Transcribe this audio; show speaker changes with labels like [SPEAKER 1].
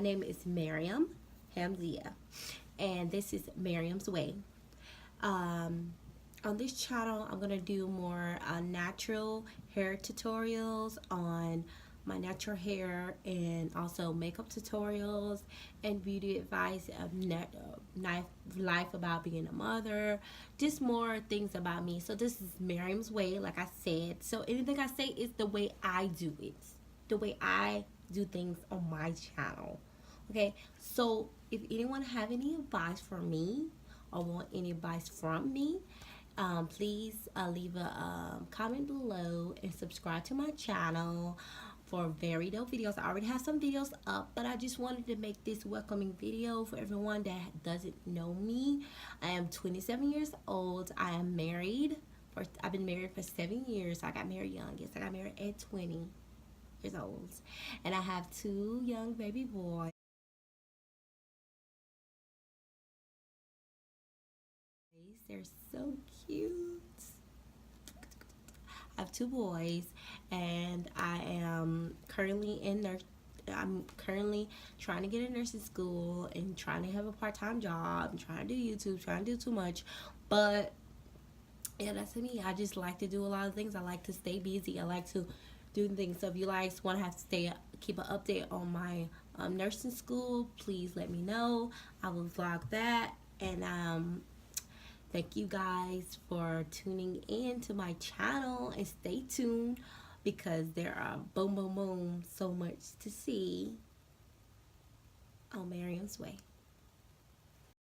[SPEAKER 1] name is Maryam Hamzia, and this is Maryam's Way. Um, on this channel, I'm gonna do more natural hair tutorials on my natural hair, and also makeup tutorials and beauty advice of life about being a mother, just more things about me. So this is Miriam's Way, like I said. So anything I say is the way I do it, the way I do things on my channel. Okay, so if anyone have any advice for me or want any advice from me, please leave a comment below and subscribe to my channel for very dope videos. I already have some videos up, but I just wanted to make this welcoming video for everyone that doesn't know me. I am 27 years old. I am married. I've been married for 7 years. I got married young. Yes, I got married at 20 years old. And I have two young baby boys. They're so cute. I have two boys, and I'm currently trying to get a nursing school and trying to have a part-time job and trying to do YouTube, trying to do too much. But yeah, that's me. I just like to do a lot of things. I like to stay busy. I like to do things. So if you guys want to have to keep an update on my nursing school, please let me know. I will vlog that. And thank you guys for tuning in to my channel, and stay tuned because there are boom, boom, boom, so much to see on Miriam's Way.